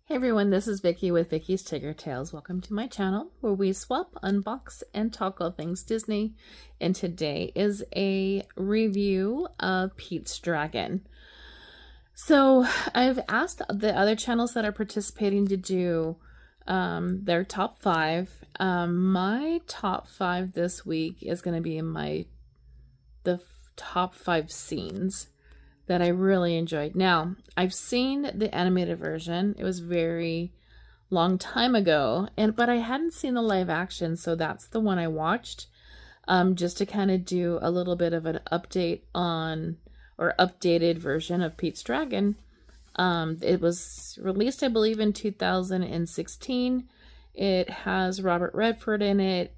Hey everyone, this is Vicki with Vicki's Tigger Tales. Welcome to my channel where we swap, unbox, and talk all things Disney. And today is a review of Pete's Dragon. So I've asked the other channels that are participating to do their top 5. My top 5 this week is going to be the top 5 scenes that I really enjoyed. Now, I've seen the animated version. It was very long time ago, but I hadn't seen the live action, so that's the one I watched, just to kind of do a little bit of an update on, or updated version of Pete's Dragon. It was released, I believe, in 2016. It has Robert Redford in it.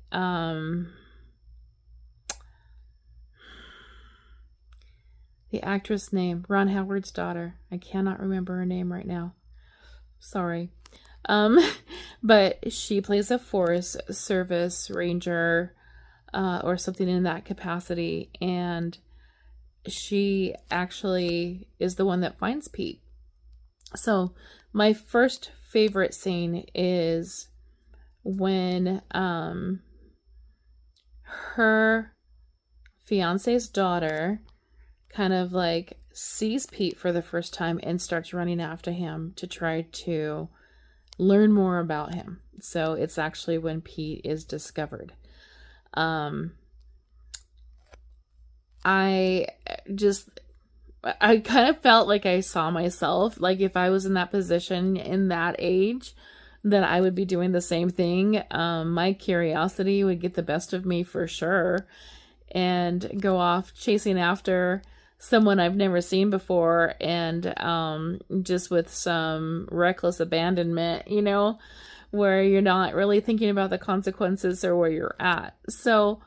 The actress name, Ron Howard's daughter. I cannot remember her name right now. Sorry. But she plays a Forest Service ranger or something in that capacity. And she actually is the one that finds Pete. So my first favorite scene is when her fiance's daughter kind of like sees Pete for the first time and starts running after him to try to learn more about him. So it's actually when Pete is discovered. I kind of felt like I saw myself, like if I was in that position in that age, that I would be doing the same thing. My curiosity would get the best of me for sure and go off chasing after someone I've never seen before, and just with some reckless abandonment, you know, where you're not really thinking about the consequences or where you're at. So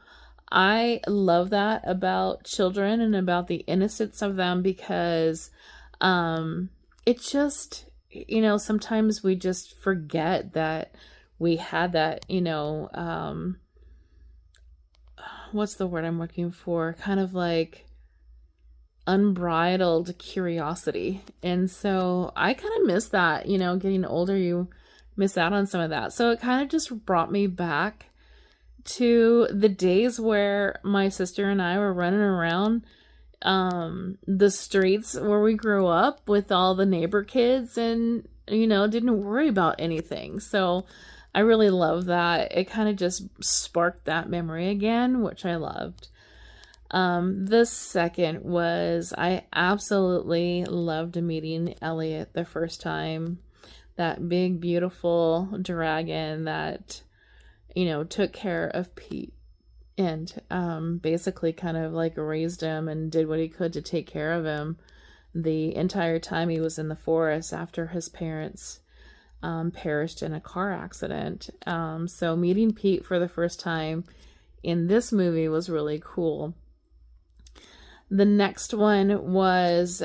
I love that about children and about the innocence of them, because it just, you know, sometimes we just forget that we had that, you know, what's the word I'm looking for? Kind of like unbridled curiosity. And so I kind of miss that, you know, getting older, you miss out on some of that. So it kind of just brought me back to the days where my sister and I were running around the streets where we grew up with all the neighbor kids and, you know, didn't worry about anything. So I really love that. It kind of just sparked that memory again, which I loved. The second was, I absolutely loved meeting Elliot the first time. That big, beautiful dragon that, you know, took care of Pete and basically kind of like raised him and did what he could to take care of him the entire time he was in the forest after his parents perished in a car accident. So meeting Pete for the first time in this movie was really cool. The next one was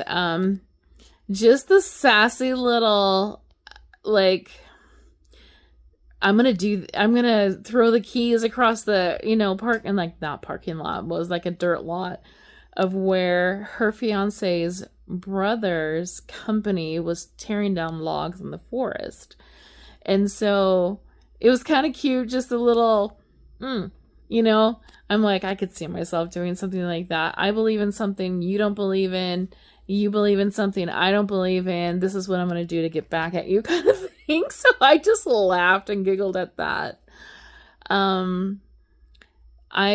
just the sassy little, like, I'm gonna throw the keys across the, you know, not parking lot, but it was like a dirt lot of where her fiance's brother's company was tearing down logs in the forest. And so it was kind of cute, just a little, you know, I'm like, I could see myself doing something like that. I believe in something you don't believe in. You believe in something I don't believe in. This is what I'm going to do to get back at you, kind of thing. So I just laughed and giggled at that. I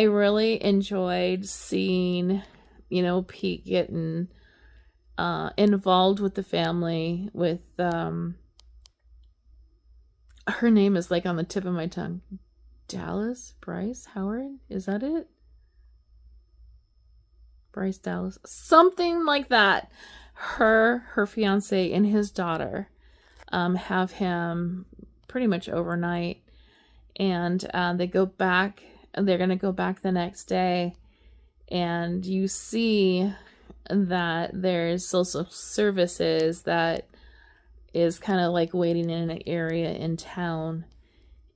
really enjoyed seeing, you know, Pete getting involved with the family with, her name is like on the tip of my tongue. Bryce Howard? Is that it? Bryce Dallas? Something like that. Her fiance and his daughter have him pretty much overnight. And they go back, they're going to go back the next day. And you see that there's social services that is kind of like waiting in an area in town.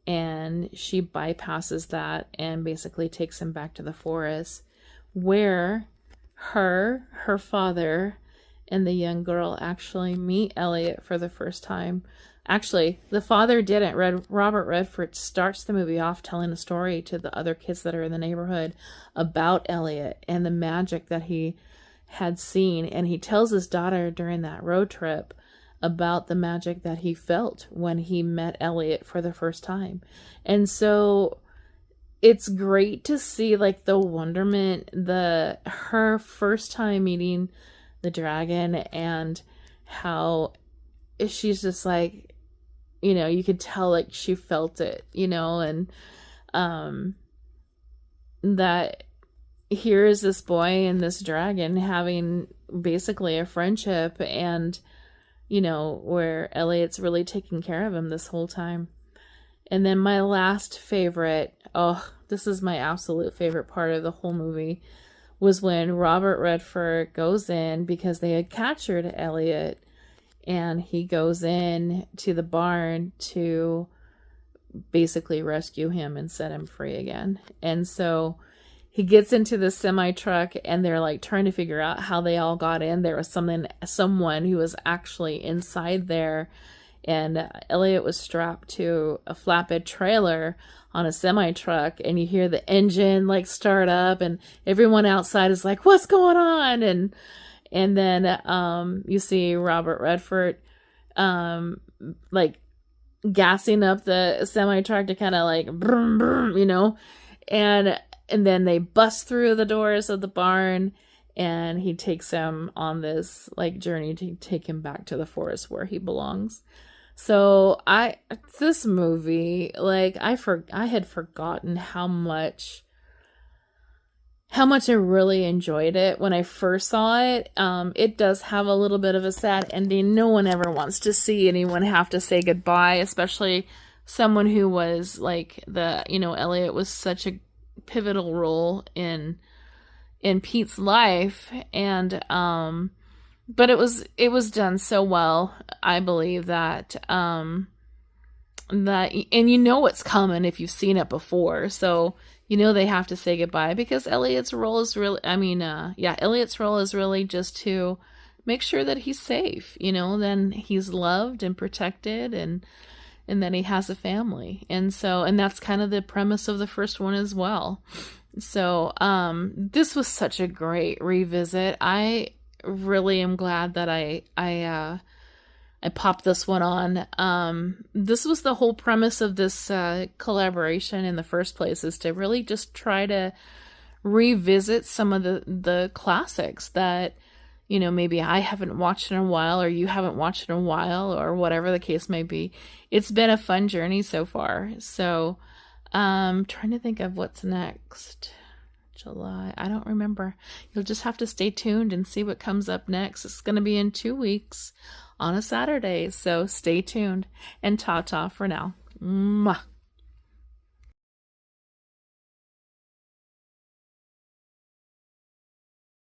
And she bypasses that and basically takes him back to the forest where her father, and the young girl actually meet Elliot for the first time. Actually, the father didn't. Robert Redford starts the movie off telling a story to the other kids that are in the neighborhood about Elliot and the magic that he had seen. And he tells his daughter during that road trip about the magic that he felt when he met Elliot for the first time. And so it's great to see like the wonderment, her first time meeting the dragon, and how she's just like, you know, you could tell like she felt it, you know, and that here is this boy and this dragon having basically a friendship, and you know, where Elliot's really taking care of him this whole time. And then my last favorite, this is my absolute favorite part of the whole movie, was when Robert Redford goes in, because they had captured Elliot, and he goes in to the barn to basically rescue him and set him free again. And so he gets into the semi truck, and they're like trying to figure out how they all got in. There was someone who was actually inside there, and Elliot was strapped to a flatbed trailer on a semi truck, and you hear the engine like start up, and everyone outside is like, "What's going on?" And then you see Robert Redford like gassing up the semi truck to kind of like brum, brum, you know, and then they bust through the doors of the barn, and he takes him on this like journey to take him back to the forest where he belongs. So this movie, like I had forgotten how much I really enjoyed it when I first saw it. It does have a little bit of a sad ending. No one ever wants to see anyone have to say goodbye, especially someone who was like Elliot was such a pivotal role in Pete's life, and but it was done so well, I believe, that and you know what's coming if you've seen it before, so you know they have to say goodbye, because Elliot's role is really, Elliot's role is really just to make sure that he's safe, you know, then he's loved and protected, and then he has a family. And that's kind of the premise of the first one as well. So this was such a great revisit. I really am glad that I popped this one on. This was the whole premise of this collaboration in the first place, is to really just try to revisit some of the classics that, you know, maybe I haven't watched in a while, or you haven't watched in a while, or whatever the case may be. It's been a fun journey so far. So trying to think of what's next. July, I don't remember. You'll just have to stay tuned and see what comes up next. It's going to be in 2 weeks on a Saturday, so stay tuned, and ta-ta for now. Mwah.